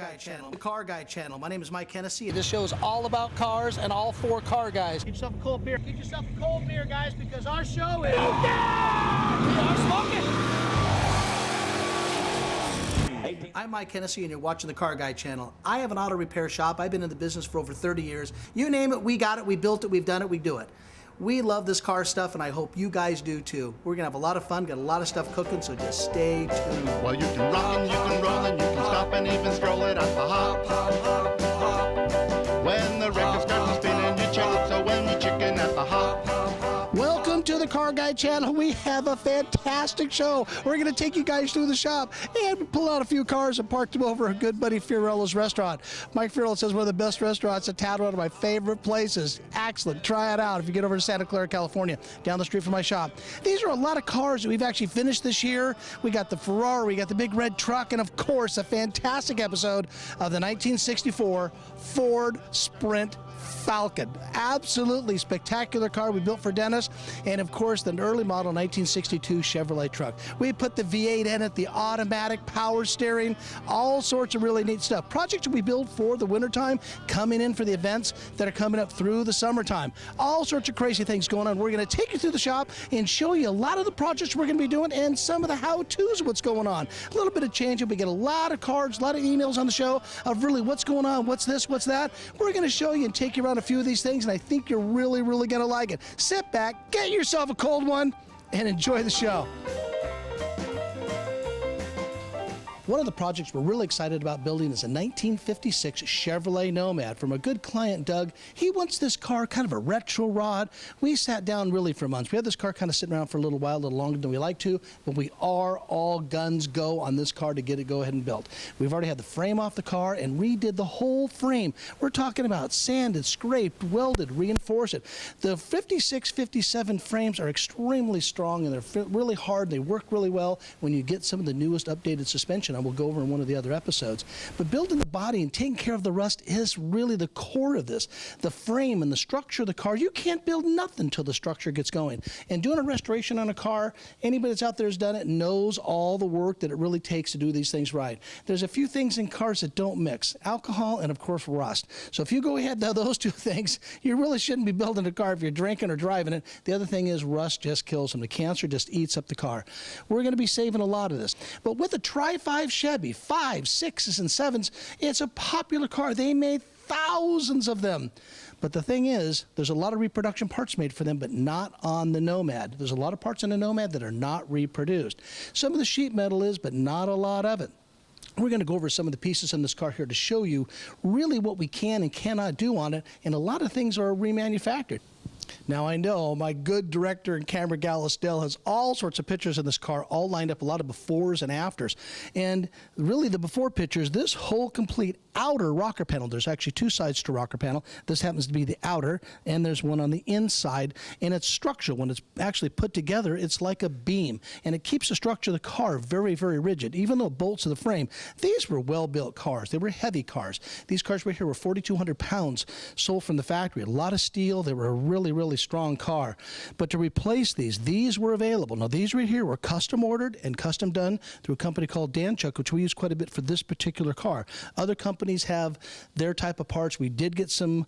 Guy channel. The Car Guy channel. My name is Mike Hennessy. This show is all about cars and all four car guys. Get yourself a cold beer. Get yourself a cold beer, guys, because our show is... Yeah! We are smoking! I'm Mike Hennessy, and you're watching the Car Guy channel. I have an auto repair shop. I've been in the business for over 30 years. You name it, we got it, we built it, we've done it, we do it. We love this car stuff, and I hope you guys do too. We're gonna have a lot of fun, got a lot of stuff cooking, so just stay tuned. Well, you can rock and you can roll and you can stop and even stroll it at the hop, hop, hop, hop. When the record starts to spin and you chill, so when you chicken at the hop, hop, hop. Welcome to the Car Guy channel. We have a fantastic show. We're going to take you guys through the shop and pull out a few cars and park them over at good buddy Fiorillo's restaurant. Mike Fiorillo says one of the best restaurants in town, one of my favorite places. Excellent. Try it out if you get over to Santa Clara, California, down the street from my shop. These are a lot of cars that we've actually finished this year. We got the Ferrari, we got the big red truck, and of course, a fantastic episode of the 1964 Ford Sprint Falcon. Absolutely spectacular car we built for Dennis, and of course the early model 1962 Chevrolet truck. We put the V8 in it, the automatic power steering, all sorts of really neat stuff. Projects we build for the wintertime, coming in for the events that are coming up through the summertime. All sorts of crazy things going on. We're going to take you through the shop and show you a lot of the projects we're going to be doing and some of the how-tos of what's going on. A little bit of change. We get a lot of cards, a lot of emails on the show of really what's going on, what's this, what's that. We're going to show you and take you around a few of these things, and I think you're really going to like it. Sit back, get yourself a cold one, and enjoy the show. One of the projects we're really excited about building is a 1956 Chevrolet Nomad from a good client, Doug. He wants this car kind of a retro rod. We sat down really for months. We had this car kind of sitting around for a little while, a little longer than we like to, but we are all guns go on this car to get it go ahead and built. We've already had the frame off the car and redid the whole frame. We're talking about sanded, scraped, welded, reinforced it. The 56, 57 frames are extremely strong and they're really hard. They work really well when you get some of the newest updated suspension. We'll go over in one of the other episodes. But building the body and taking care of the rust is really the core of this. The frame and the structure of the car, you can't build nothing until the structure gets going. And doing a restoration on a car, anybody that's out there has done it knows all the work that it really takes to do these things right. There's a few things in cars that don't mix, alcohol and of course rust. So if you go ahead to those two things, you really shouldn't be building a car if you're drinking or driving it. The other thing is rust just kills them. The cancer just eats up the car. We're going to be saving a lot of this. But with the Tri-5 Chevy, 5s, 6s, and 7s, it's a popular car. They made thousands of them. But the thing is, there's a lot of reproduction parts made for them, but not on the Nomad. There's a lot of parts on the Nomad that are not reproduced. Some of the sheet metal is, but not a lot of it. We're going to go over some of the pieces in this car here to show you really what we can and cannot do on it, and a lot of things are remanufactured. Now I know my good director and camera gal Estelle has all sorts of pictures of this car all lined up, a lot of befores and afters. And really the before pictures, this whole complete outer rocker panel, there's actually two sides to rocker panel. This happens to be the outer, and there's one on the inside, and it's structural. When it's actually put together, it's like a beam, and it keeps the structure of the car very, very rigid, even though it bolts to the frame. These were well-built cars. They were heavy cars. These cars right here were 4,200 pounds sold from the factory. A lot of steel. They were a really strong car. But to replace these were available. Now these right here were custom ordered and custom done through a company called Danchuk, which we use quite a bit for this particular car. Other companies have their type of parts. We did get some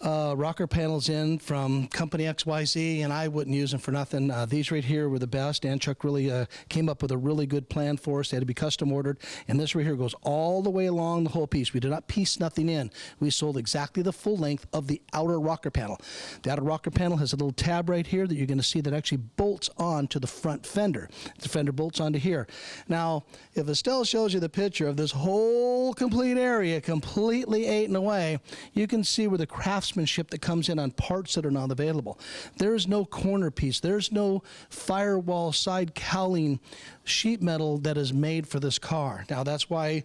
rocker panels in from company XYZ, and I wouldn't use them for nothing. These right here were the best. Danchuk really came up with a really good plan for us. They had to be custom ordered, and this right here goes all the way along the whole piece. We did not piece nothing in. We sold exactly the full length of the outer rocker panel. The outer rocker panel has a little tab right here that you're going to see that actually bolts on to the front fender. The fender bolts onto here. Now, if Estelle shows you the picture of this whole complete area completely eaten away, you can see where the craftsmanship that comes in on parts that are not available. There's no corner piece. There's no firewall side cowling sheet metal that is made for this car. Now that's why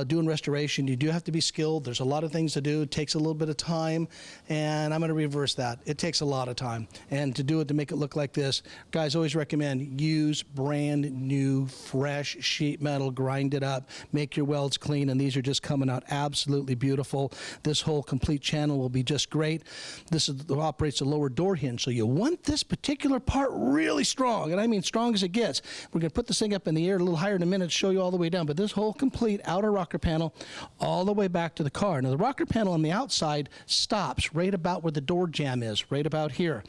doing restoration, you do have to be skilled. There's a lot of things to do. It takes a little bit of time, and I'm going to reverse that. It takes a lot of time, and to do it, to make it look like this, guys, always recommend use brand new fresh sheet metal, grind it up, make your welds clean, and these are just coming out absolutely beautiful. This whole complete channel will be just great. This operates a lower door hinge, so you want this particular part really strong, and I mean strong as it gets. We're going to put the this thing up in the air a little higher in a minute, show you all the way down. But this whole complete outer rocker panel all the way back to the car. Now, the rocker panel on the outside stops right about where the door jamb is, right about here.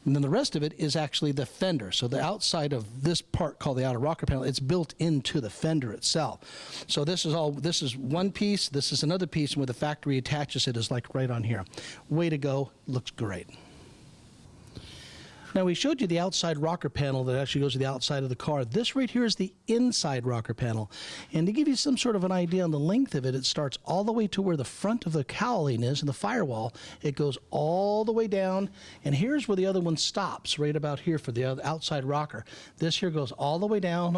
And then the rest of it is actually the fender. So the outside of this part called the outer rocker panel, it's built into the fender itself. So this is one piece, this is another piece, and where the factory attaches it is like right on here. Way to go, looks great. Now, we showed you the outside rocker panel that actually goes to the outside of the car. This right here is the inside rocker panel. And to give you some sort of an idea on the length of it, it starts all the way to where the front of the cowling is and the firewall. It goes all the way down, and here's where the other one stops, right about here for the outside rocker. This here goes all the way down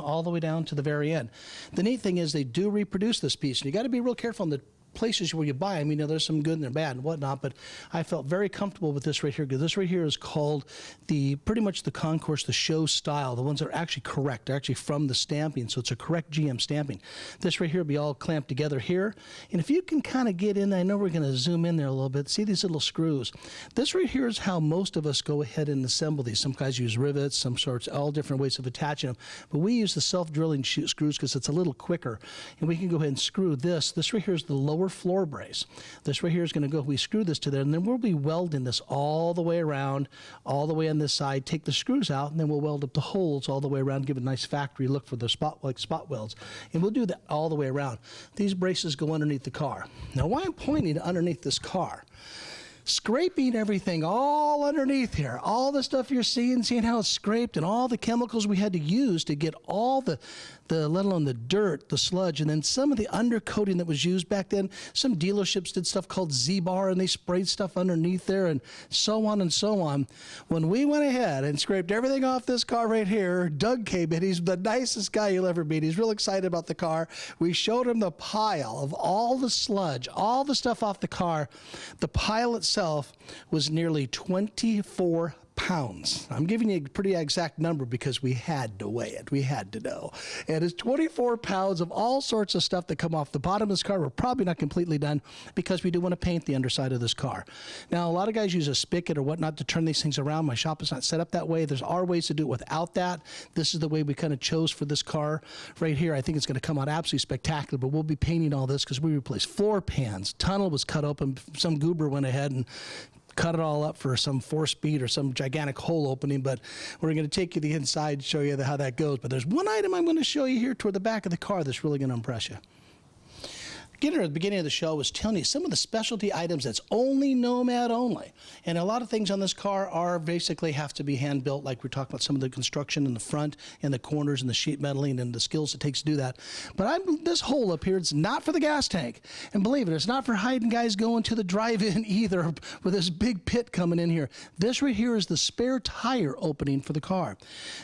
to the very end. The neat thing is they do reproduce this piece, and you got to be real careful on the places where you buy them. You know, there's some good and they're bad and whatnot, but I felt very comfortable with this right here, because this right here is called pretty much the Concourse, the show style, the ones that are actually correct. They're actually from the stamping, so it's a correct GM stamping. This right here will be all clamped together here, and if you can kind of get in, I know we're going to zoom in there a little bit, see these little screws. This right here is how most of us go ahead and assemble these. Some guys use rivets, some sorts, all different ways of attaching them, but we use the self-drilling screws because it's a little quicker, and we can go ahead and screw this. This right here is the lower floor brace. This right here is going to go, we screw this to there, and then we'll be welding this all the way around, all the way on this side, take the screws out, and then we'll weld up the holes all the way around, give it a nice factory look for the spot welds. And we'll do that all the way around. These braces go underneath the car. Now, why I'm pointing underneath this car, scraping everything all underneath here, all the stuff you're seeing how it's scraped, and all the chemicals we had to use to get all the let alone the dirt, the sludge, and then some of the undercoating that was used back then. Some dealerships did stuff called Z-Bar, and they sprayed stuff underneath there, and so on and so on. When we went ahead and scraped everything off this car right here, Doug came in. He's the nicest guy you'll ever meet. He's real excited about the car. We showed him the pile of all the sludge, all the stuff off the car. The pile itself was nearly 24 pounds. I'm giving you a pretty exact number because we had to weigh it. We had to know. And it's 24 pounds of all sorts of stuff that come off the bottom of this car. We're probably not completely done because we do want to paint the underside of this car. Now, a lot of guys use a spigot or whatnot to turn these things around. My shop is not set up that way. There are ways to do it without that. This is the way we kind of chose for this car right here. I think it's going to come out absolutely spectacular, but we'll be painting all this because we replaced floor pans. Tunnel was cut open. Some goober went ahead and cut it all up for some 4-speed or some gigantic hole opening, but we're going to take you to the inside and show you how that goes. But there's one item I'm going to show you here toward the back of the car that's really going to impress you. At the beginning of the show, I was telling you some of the specialty items that's only Nomad only. And a lot of things on this car are basically have to be hand built, like we're talking about some of the construction in the front and the corners and the sheet metaling and the skills it takes to do that. But this hole up here, it's not for the gas tank. And believe it, it's not for hiding guys going to the drive-in either with this big pit coming in here. This right here is the spare tire opening for the car.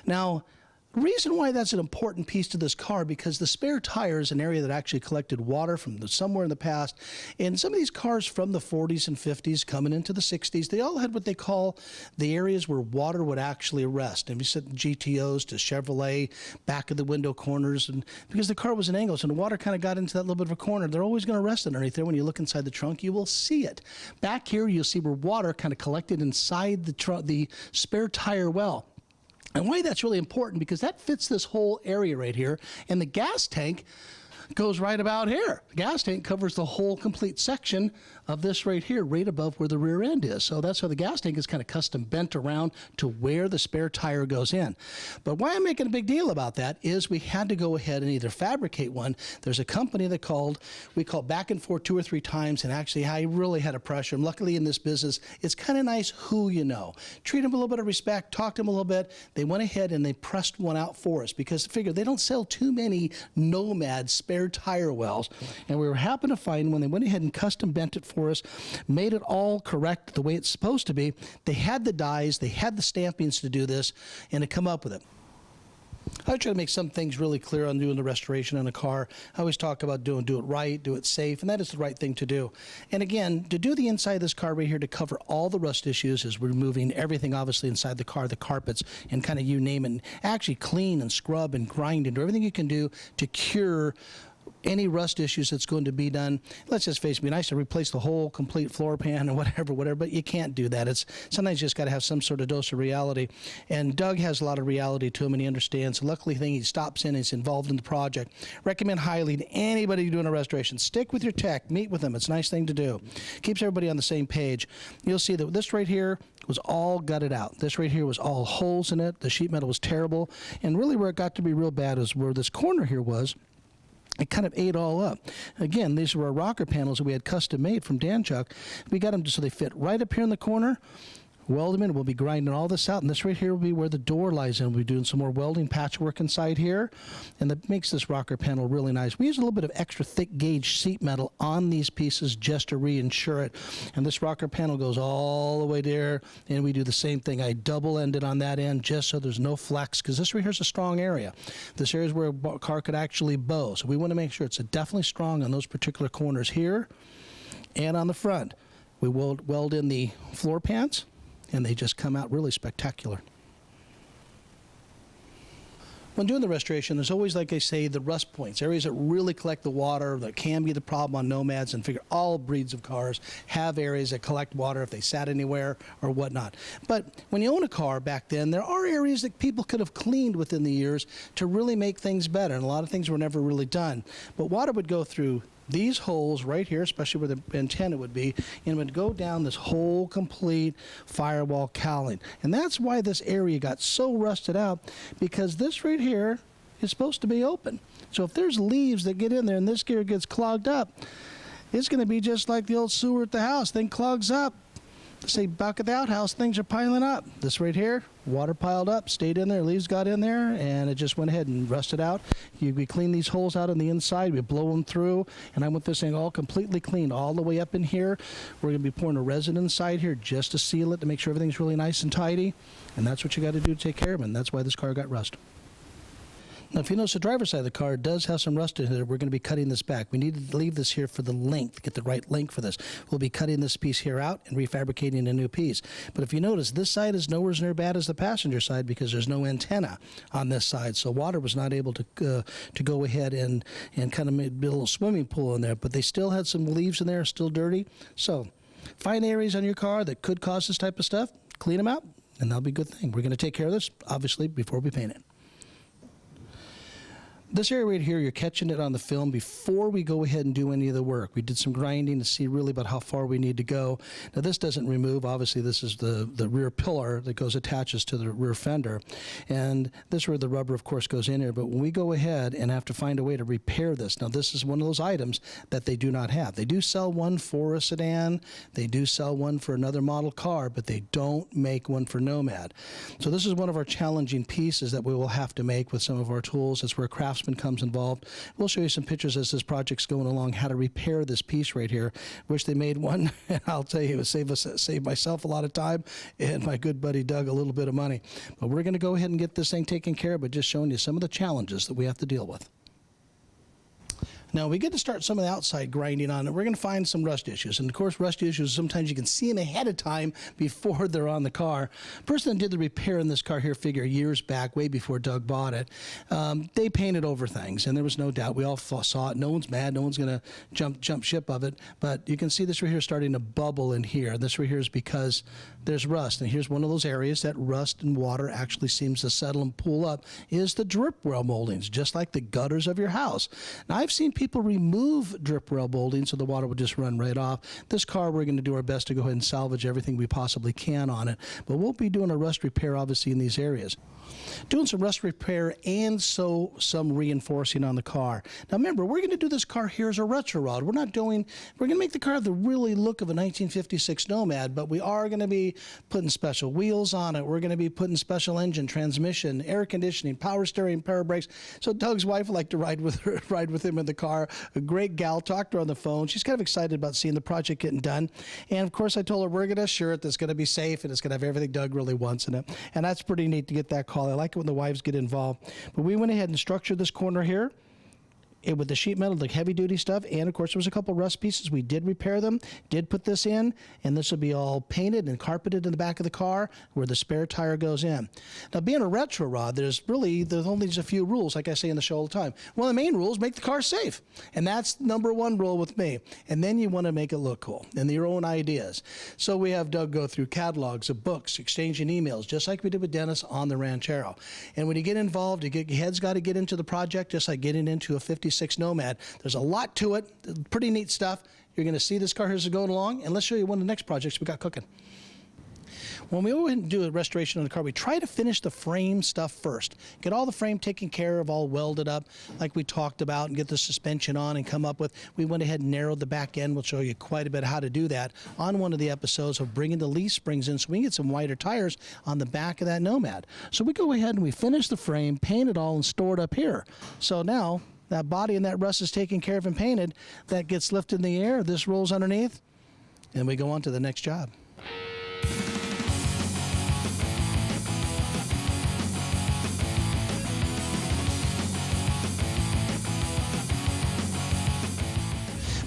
Now, the reason why that's an important piece to this car, because the spare tire is an area that actually collected water from somewhere in the past. And some of these cars from the 40s and 50s coming into the 60s, they all had what they call the areas where water would actually rest. And you said GTOs to Chevrolet, back of the window corners, and because the car was an angle, so the water kind of got into that little bit of a corner, they're always going to rest underneath there. When you look inside the trunk, you will see it. Back here, you'll see where water kind of collected inside the spare tire well. And why that's really important, because that fits this whole area right here, and the gas tank goes right about here. The gas tank covers the whole complete section of this right here, right above where the rear end is. So that's how the gas tank is kind of custom bent around to where the spare tire goes in. But why I'm making a big deal about that is we had to go ahead and either fabricate one. There's a company that we called back and forth 2 or 3 times, and actually I really had to pressure them. Luckily in this business, it's kind of nice who you know. Treat them a little bit of respect, talk to them a little bit. They went ahead and they pressed one out for us because figure they don't sell too many Nomad spare tire wells, and we were happy to find when they went ahead and custom bent it for us, made it all correct the way it's supposed to be. They had the dies, they had the stampings to do this, and to come up with it. I try to make some things really clear on doing the restoration on a car. I always talk about do it right, do it safe, and that is the right thing to do. And again, to do the inside of this car right here to cover all the rust issues is removing everything obviously inside the car, the carpets, and kind of you name it, and actually clean and scrub and grind and do everything you can do to cure any rust issues that's going to be done. Let's just face it, it'd be nice to replace the whole complete floor pan or whatever, but you can't do that. It's sometimes you just got to have some sort of dose of reality. And Doug has a lot of reality to him, and he understands. Luckily, he stops in and he's involved in the project. Recommend highly to anybody doing a restoration. Stick with your tech, meet with them. It's a nice thing to do. Keeps everybody on the same page. You'll see that this right here was all gutted out. This right here was all holes in it. The sheet metal was terrible. And really where it got to be real bad is where this corner here was. It kind of ate all up. Again, these were our rocker panels that we had custom made from Danchuk. We got them so they fit right up here in the corner. Weld them in. We'll be grinding all this out, and this right here will be where the door lies in. We'll be doing some more welding patchwork inside here, and that makes this rocker panel really nice. We use a little bit of extra thick gauge sheet metal on these pieces just to reinsure it, and this rocker panel goes all the way there, and we do the same thing. I double end it on that end just so there's no flex, because this right here is a strong area. This area is where a car could actually bow, so we want to make sure it's definitely strong on those particular corners here and on the front. We weld in the floor pans, and they just come out really spectacular. When doing the restoration, there's always, like I say, the rust points, areas that really collect the water that can be the problem on Nomads, and figure all breeds of cars have areas that collect water if they sat anywhere or whatnot. But when you own a car back then, there are areas that people could have cleaned within the years to really make things better, and a lot of things were never really done. But water would go through these holes right here, especially where the antenna would be, and it would go down this whole complete firewall cowling. And that's why this area got so rusted out, because this right here is supposed to be open. So if there's leaves that get in there and this gear gets clogged up, it's going to be just like the old sewer at the house. Thing clogs up. Say back at the outhouse, things are piling up. This right here, water piled up, stayed in there, leaves got in there, and it just went ahead and rusted out. We clean these holes out on the inside, we blow them through, and I want this thing all completely cleaned all the way up in here. We're going to be pouring a resin inside here just to seal it, to make sure everything's really nice and tidy, and that's what you got to do to take care of it, and that's why this car got rust. Now, if you notice the driver's side of the car does have some rust in it, we're going to be cutting this back. We need to leave this here for the length, get the right length for this. We'll be cutting this piece here out and refabricating a new piece. But if you notice, this side is nowhere near bad as the passenger side because there's no antenna on this side, so water was not able to go ahead and kind of build a little swimming pool in there. But they still had some leaves in there, still dirty. So find areas on your car that could cause this type of stuff, clean them out, and that'll be a good thing. We're going to take care of this, obviously, before we paint it. This area right here, you're catching it on the film before we go ahead and do any of the work. We did some grinding to see really about how far we need to go. Now this doesn't remove, obviously this is the rear pillar that attaches to the rear fender. And this is where the rubber of course goes in here, but when we go ahead and have to find a way to repair this, now this is one of those items that they do not have. They do sell one for a sedan, they do sell one for another model car, but they don't make one for Nomad. So this is one of our challenging pieces that we will have to make with some of our tools. That's where craftsmen comes involved. We'll show you some pictures as this project's going along, how to repair this piece right here. Wish they made one, and I'll tell you, it would save myself a lot of time and my good buddy Doug a little bit of money. But we're going to go ahead and get this thing taken care of, but just showing you some of the challenges that we have to deal with. Now, we get to start some of the outside grinding on it. We're going to find some rust issues. And, of course, rust issues, sometimes you can see them ahead of time before they're on the car. Person that did the repair in this car here, figure years back, way before Doug bought it, they painted over things, and there was no doubt. We all saw it. No one's mad. No one's going to jump ship of it. But you can see this right here starting to bubble in here. This right here is because there's rust. And here's one of those areas that rust and water actually seems to settle and pool up, is the drip rail moldings, just like the gutters of your house. Now, I've seen people remove drip rail molding so the water will just run right off. This car, we're going to do our best to go ahead and salvage everything we possibly can on it, but we'll be doing a rust repair obviously in these areas. Doing some rust repair and some reinforcing on the car. Now remember, we're going to do this car here as a retro rod. We're going to make the car have the really look of a 1956 Nomad, but we are going to be putting special wheels on it. We're going to be putting special engine, transmission, air conditioning, power steering, power brakes. So Doug's wife would like to ride with him in the car. A great gal, talked to her on the phone. She's kind of excited about seeing the project getting done. And of course I told her we're going to assure it that's going to be safe and it's going to have everything Doug really wants in it. And that's pretty neat to get that call. I like it when the wives get involved. But we went ahead and structured this corner here with the sheet metal, the heavy-duty stuff, and of course there was a couple rust pieces. We did repair them, did put this in, and this will be all painted and carpeted in the back of the car where the spare tire goes in. Now, being a retro rod, there's only a few rules, like I say in the show all the time. One of the main rules, make the car safe, and that's #1 rule with me. And then you want to make it look cool and your own ideas. So we have Doug go through catalogs of books, exchanging emails, just like we did with Dennis on the Ranchero. And when you get involved, your head's got to get into the project, just like getting into a 56 Nomad. There's a lot to it, pretty neat stuff. You're going to see this car as it's going along, and let's show you one of the next projects we got cooking. When we go ahead and do a restoration on the car, we try to finish the frame stuff first. Get all the frame taken care of, all welded up, like we talked about, and get the suspension on and come up with. We went ahead and narrowed the back end. We'll show you quite a bit how to do that on one of the episodes of bringing the leaf springs in so we can get some wider tires on the back of that Nomad. So we go ahead and we finish the frame, paint it all, and store it up here. So now that body and that rust is taken care of and painted. That gets lifted in the air. This rolls underneath, and we go on to the next job.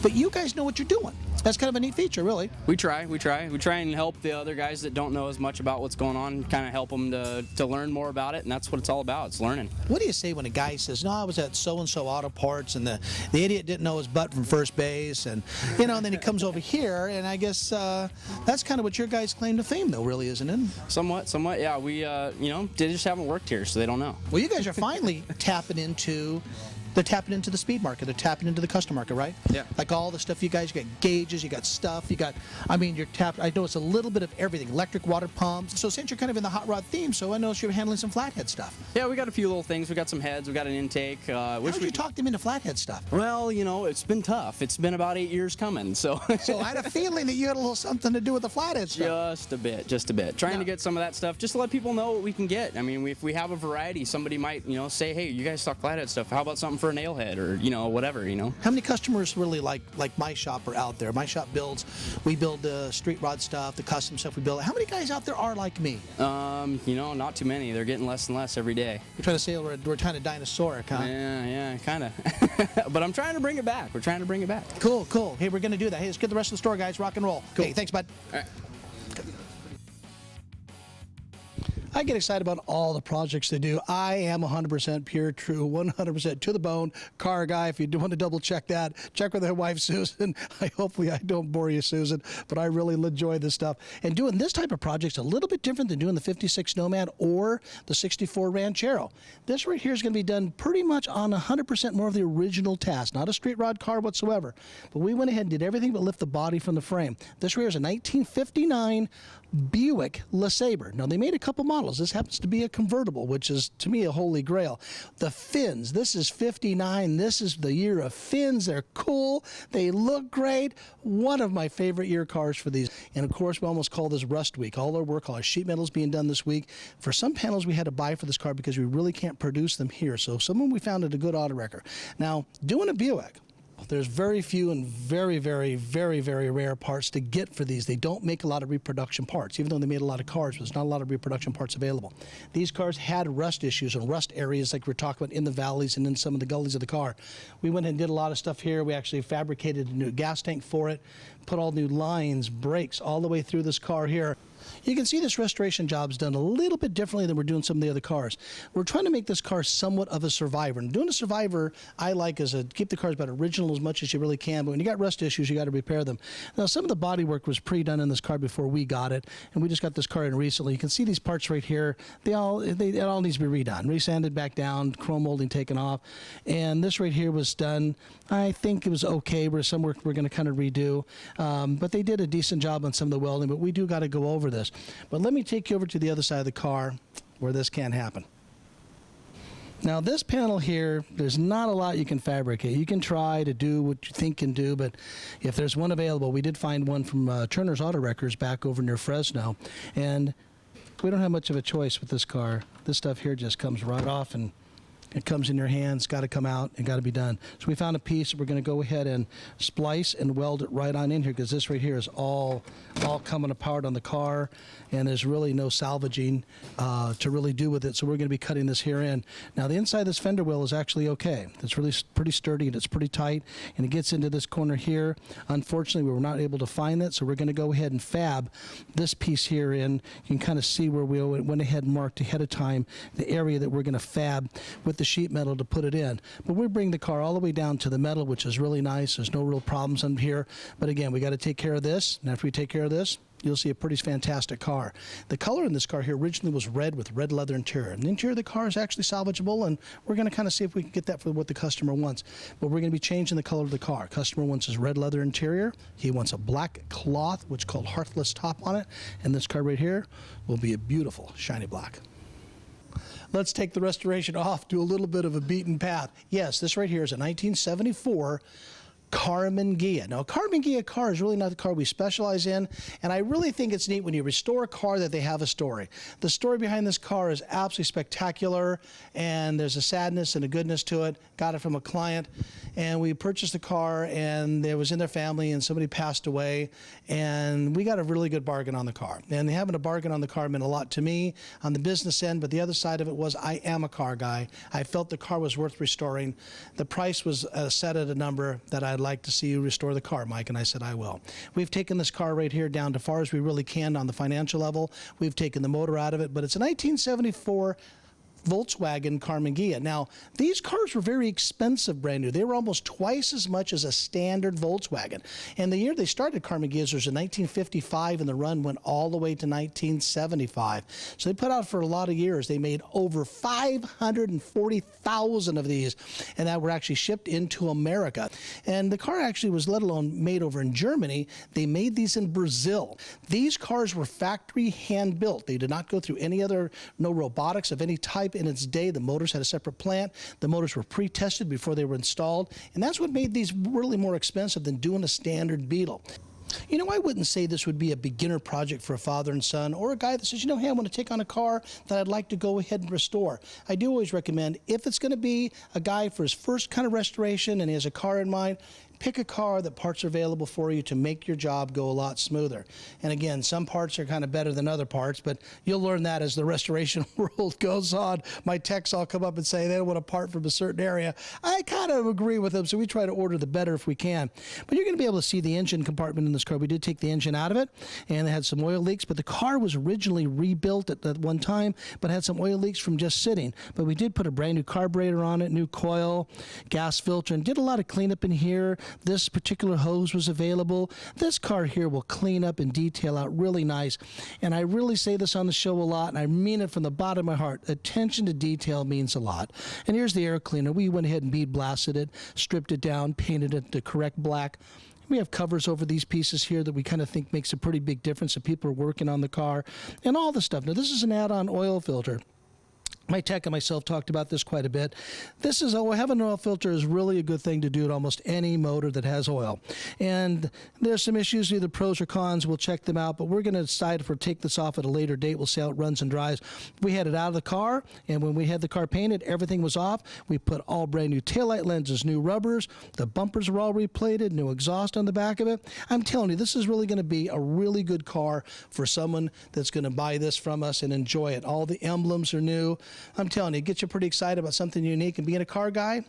But you guys know what you're doing. That's kind of a neat feature, really. We try and help the other guys that don't know as much about what's going on, kind of help them to learn more about it, and that's what it's all about. It's learning. What do you say when a guy says, no, I was at so-and-so auto parts, and the idiot didn't know his butt from first base, and and then he comes over here, and I guess that's kind of what your guys' claim to fame, though, really, isn't it? Somewhat, yeah. We, they just haven't worked here, so they don't know. Well, you guys are finally tapping into the speed market. They're tapping into the custom market, right? Yeah. Like all the stuff you guys, you got gauges, you got stuff, you're tapped. I know it's a little bit of everything, electric water pumps. So since you're kind of in the hot rod theme, so I noticed you're handling some flathead stuff. Yeah, we got a few little things. We got some heads, we got an intake. How did you talk them into flathead stuff? Well, it's been tough. It's been about 8 years coming, so. So I had a feeling that you had a little something to do with the flathead stuff. Just a bit. Trying to get some of that stuff, just to let people know what we can get. I mean, if we have a variety, somebody might, say, hey, you guys stock flathead stuff. How about something for a nail head or, whatever. How many customers really like my shop are out there? My shop we build the street rod stuff, the custom stuff we build. How many guys out there are like me? Not too many. They're getting less and less every day. You're trying to say we're trying to dinosauric, huh? Yeah, kind of. But I'm trying to bring it back. We're trying to bring it back. Cool. Hey, we're going to do that. Hey, let's get the rest of the store, guys. Rock and roll. Cool. Hey, thanks, bud. All right. I get excited about all the projects they do. I am 100% pure, true, 100% to the bone car guy. If you do want to double check that, check with my wife, Susan. Hopefully I don't bore you, Susan, but I really enjoy this stuff. And doing this type of project is a little bit different than doing the 56 Nomad or the 64 Ranchero. This right here is going to be done pretty much on 100% more of the original task, not a street rod car whatsoever. But we went ahead and did everything but lift the body from the frame. This rear is a 1959 Buick LeSabre. Now, they made a couple models. This happens to be a convertible, which is, to me, a holy grail. The fins, this is 59. This is the year of fins. They're cool. They look great. One of my favorite year cars for these. And, of course, we almost call this Rust Week. All our work, all our sheet metal is being done this week. For some panels we had to buy for this car because we really can't produce them here. So some of them we found at a good auto wrecker. Now, doing a Buick, there's very few and very, very, very, very rare parts to get for these. They don't make a lot of reproduction parts, even though they made a lot of cars, but there's not a lot of reproduction parts available. These cars had rust issues and rust areas like we're talking about in the valleys and in some of the gullies of the car. We went and did a lot of stuff here. We actually fabricated a new gas tank for it, put all new lines, brakes, all the way through this car here. You can see this restoration job's done a little bit differently than we're doing some of the other cars. We're trying to make this car somewhat of a survivor. And doing a survivor, I like, is keep the cars about original as much as you really can. But when you got rust issues, you got to repair them. Now, some of the body work was pre-done in this car before we got it, and we just got this car in recently. You can see these parts right here. It all needs to be redone, resanded back down, chrome molding taken off. And this right here was done. I think it was okay. Some work we're going to kind of redo. But they did a decent job on some of the welding. But we do got to go over this. But let me take you over to the other side of the car where this can't happen. Now, this panel here, there's not a lot you can fabricate. You can try to do what you think you can do, but if there's one available, we did find one from Turner's Auto Wreckers back over near Fresno, and we don't have much of a choice with this car. This stuff here just comes right off and It comes in your hands, got to come out, and got to be done. So we found a piece that we're going to go ahead and splice and weld it right on in here, because this right here is all coming apart on the car, and there's really no salvaging to really do with it. So we're going to be cutting this here in. Now the inside of this fender well is actually okay. It's really pretty sturdy and it's pretty tight, and it gets into this corner here. Unfortunately, we were not able to find that, so we're going to go ahead and fab this piece here in. You can kind of see where we went ahead and marked ahead of time the area that we're going to fab with the sheet metal to put it in. But we bring the car all the way down to the metal, which is really nice. There's no real problems in here. But again, we got to take care of this, and after we take care of this, you'll see a pretty fantastic car. The color in this car here originally was red with red leather interior. And the interior of the car is actually salvageable, and we're going to kind of see if we can get that for what the customer wants. But we're going to be changing the color of the car. Customer wants his red leather interior. He wants a black cloth, which is called hearthless top on it. And this car right here will be a beautiful shiny black. Let's take the restoration off to a little bit of a beaten path. Yes, this right here is a 1974 Karmann Ghia. Now, a Karmann Ghia car is really not the car we specialize in, and I really think it's neat when you restore a car that they have a story. The story behind this car is absolutely spectacular, and there's a sadness and a goodness to it. Got it from a client, and we purchased the car, and it was in their family, and somebody passed away, and we got a really good bargain on the car. And having a bargain on the car meant a lot to me on the business end, but the other side of it was I am a car guy. I felt the car was worth restoring. The price was set at a number that I'd like to see you restore the car, Mike, and I said I will. We've taken this car right here down to far as we really can on the financial level. We've taken the motor out of it, but it's a 1974 Volkswagen Karmann Ghia. Now, these cars were very expensive brand new. They were almost twice as much as a standard Volkswagen. And the year they started Karmann Ghias was in 1955, and the run went all the way to 1975. So they put out for a lot of years. They made over 540,000 of these, and that were actually shipped into America. And the car actually was, let alone made over in Germany, they made these in Brazil. These cars were factory hand built. They did not go through any other, no robotics of any type. In its day, the motors had a separate plant. The motors were pre-tested before they were installed, and that's what made these really more expensive than doing a standard Beetle. You know, I wouldn't say this would be a beginner project for a father and son, or a guy that says, you know, hey, I want to take on a car that I'd like to go ahead and restore. I do always recommend, if it's going to be a guy for his first kind of restoration and he has a car in mind, pick a car that parts are available for you to make your job go a lot smoother. And again, some parts are kind of better than other parts, but you'll learn that as the restoration world goes on. My techs all come up and say they don't want a part from a certain area. I kind of agree with them, so we try to order the better if we can. But you're going to be able to see the engine compartment in this car. We did take the engine out of it, and it had some oil leaks, but the car was originally rebuilt at that one time, but had some oil leaks from just sitting. But we did put a brand new carburetor on it, new coil, gas filter, and did a lot of cleanup in here. This particular hose was available. This car here will clean up and detail out really nice. And I really say this on the show a lot, and I mean it from the bottom of my heart. Attention to detail means a lot. And here's the air cleaner. We went ahead and bead blasted it, stripped it down, painted it the correct black. We have covers over these pieces here that we kind of think makes a pretty big difference if people are working on the car and all the stuff. Now, this is an add-on oil filter. My tech and myself talked about this quite a bit. This is, having an oil filter is really a good thing to do at almost any motor that has oil. And there's some issues, either pros or cons. We'll check them out, but we're going to decide if we'll take this off at a later date. We'll see how it runs and dries. We had it out of the car, and when we had the car painted, everything was off. We put all brand new taillight lenses, new rubbers. The bumpers were all replated, new exhaust on the back of it. I'm telling you, this is really going to be a really good car for someone that's going to buy this from us and enjoy it. All the emblems are new. I'm telling you, it gets you pretty excited about something unique. And being a car guy,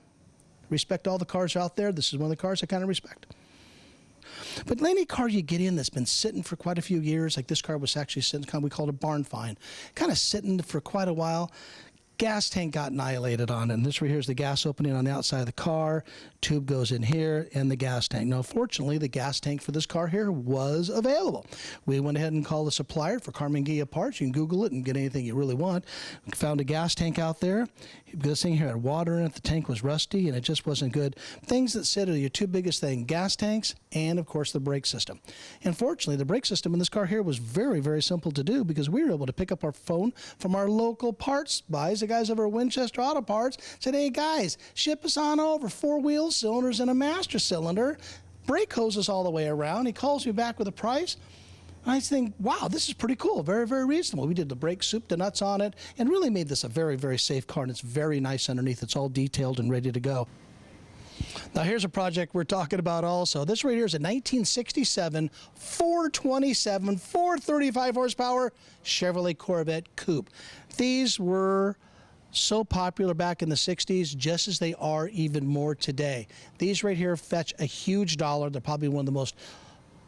respect all the cars out there. This is one of the cars I kind of respect. But any car you get in that's been sitting for quite a few years, like this car was actually sitting, we call it a barn find, kind of sitting for quite a while. Gas tank got annihilated on it. And this right here is the gas opening on the outside of the car. Tube goes in here and the gas tank. Now, fortunately, the gas tank for this car here was available. We went ahead and called the supplier for Karmann Ghia parts. You can Google it and get anything you really want. We found a gas tank out there. This thing here had water in it. The tank was rusty and it just wasn't good. Things that said are your two biggest things, gas tanks and, of course, the brake system. And fortunately, the brake system in this car here was very, very simple to do because we were able to pick up our phone from our local parts buys. The guys over at Winchester Auto Parts said, hey, guys, ship us on over 4-wheel cylinders and a master cylinder, brake hoses all the way around. He calls me back with a price. I think, wow, this is pretty cool. Very, very reasonable. We did the brake soup to nuts on it and really made this a very, very safe car, and it's very nice underneath. It's all detailed and ready to go. Now here's a project we're talking about also. This right here is a 1967 427 435 horsepower Chevrolet Corvette Coupe. These were so popular back in the 60s, just as they are even more today. These right here fetch a huge dollar. They're probably one of the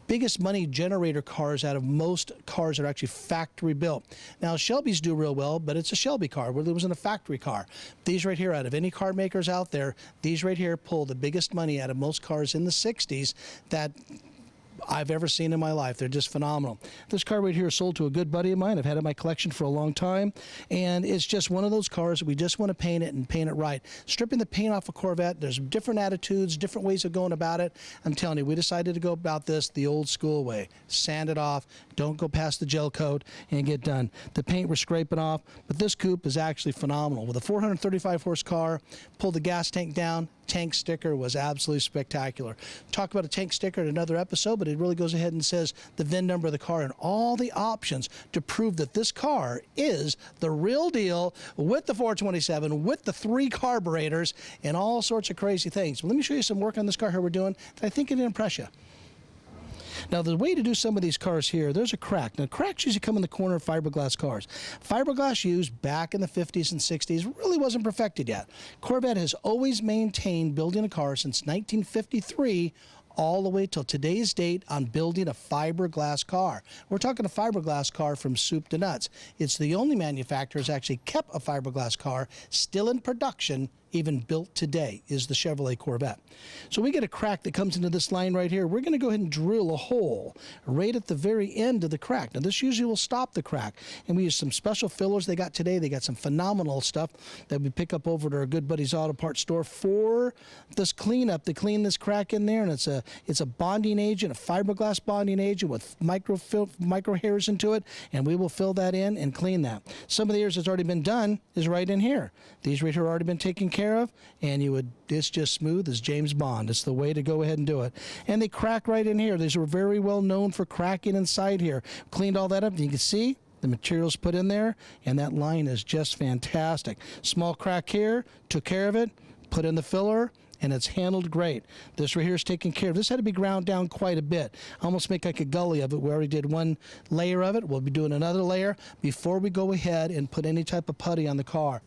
biggest money generator cars out of most cars that are actually factory built. Now Shelby's do real well, but it's a Shelby car, where it wasn't a factory car. These right here, out of any car makers out there, these right here pull the biggest money out of most cars in the 60s that I've ever seen in my life. They're just phenomenal. This car right here is sold to a good buddy of mine. I've had it in my collection for a long time, and it's just one of those cars that we just want to paint it and paint it right. Stripping the paint off a Corvette, there's different attitudes, different ways of going about it. I'm telling you, we decided to go about this the old school way. Sand it off, don't go past the gel coat, and get done. The paint we're scraping off, but this coupe is actually phenomenal. With a 435 horse car, pull the gas tank down, tank sticker was absolutely spectacular. Talk about a tank sticker in another episode, but it really goes ahead and says the VIN number of the car and all the options to prove that this car is the real deal, with the 427, with the 3 carburetors, and all sorts of crazy things. But let me show you some work on this car here we're doing that I think it'll impress you. Now, the way to do some of these cars here, there's a crack. Now, cracks usually come in the corner of fiberglass cars. Fiberglass used back in the 50s and 60s really wasn't perfected yet. Corvette has always maintained building a car since 1953 all the way till today's date on building a fiberglass car. We're talking a fiberglass car from soup to nuts. It's the only manufacturer that's actually kept a fiberglass car still in production, even built today, is the Chevrolet Corvette. So we get a crack that comes into this line right here. We're going to go ahead and drill a hole right at the very end of the crack. Now this usually will stop the crack, and we use some special fillers they got today. They got some phenomenal stuff that we pick up over at our good buddy's auto parts store for this cleanup, to clean this crack in there. And it's a bonding agent, a fiberglass bonding agent with micro hairs into it, and we will fill that in and clean that. Some of the areas that's already been done is right in here. These right here have already been taken care of, and it's just smooth as James Bond. It's the way to go ahead and do it. And they crack right in here. These were very well known for cracking inside here. Cleaned all that up, and you can see the materials put in there, and that line is just fantastic. Small crack here, took care of it, put in the filler, and it's handled great. This right here is taken care of. This had to be ground down quite a bit. Almost make like a gully of it. We already did one layer of it. We'll be doing another layer before we go ahead and put any type of putty on the car.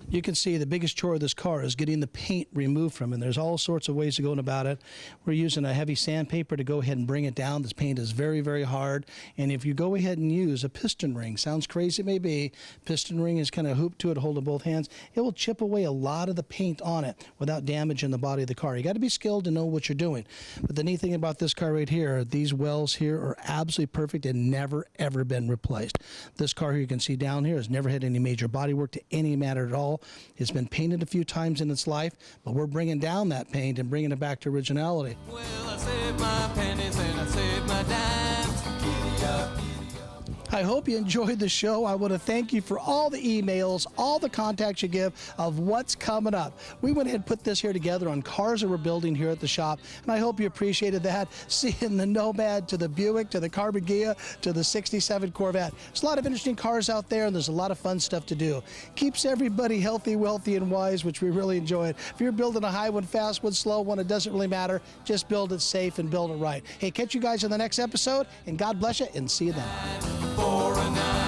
You can see the biggest chore of this car is getting the paint removed from it. And there's all sorts of ways of going about it. We're using a heavy sandpaper to go ahead and bring it down. This paint is very, very hard. And if you go ahead and use a piston ring, sounds crazy it may be, piston ring is kind of hooped to it, holding both hands, it will chip away a lot of the paint on it without damaging the body of the car. You got to be skilled to know what you're doing. But the neat thing about this car right here, these wells here are absolutely perfect and never, ever been replaced. This car here you can see down here has never had any major body work to any matter at all. It's been painted a few times in its life, but we're bringing down that paint and bringing it back to originality. Well, I saved my pennies and I saved my dimes. Giddy up. I hope you enjoyed the show. I want to thank you for all the emails, all the contacts you give of what's coming up. We went ahead and put this here together on cars that we're building here at the shop, and I hope you appreciated that. Seeing the Nomad to the Buick to the Karmann Ghia to the 67 Corvette. There's a lot of interesting cars out there, and there's a lot of fun stuff to do. Keeps everybody healthy, wealthy, and wise, which we really enjoy it. If you're building a high one, fast one, slow one, it doesn't really matter. Just build it safe and build it right. Hey, catch you guys in the next episode, and God bless you, and see you then. For a night.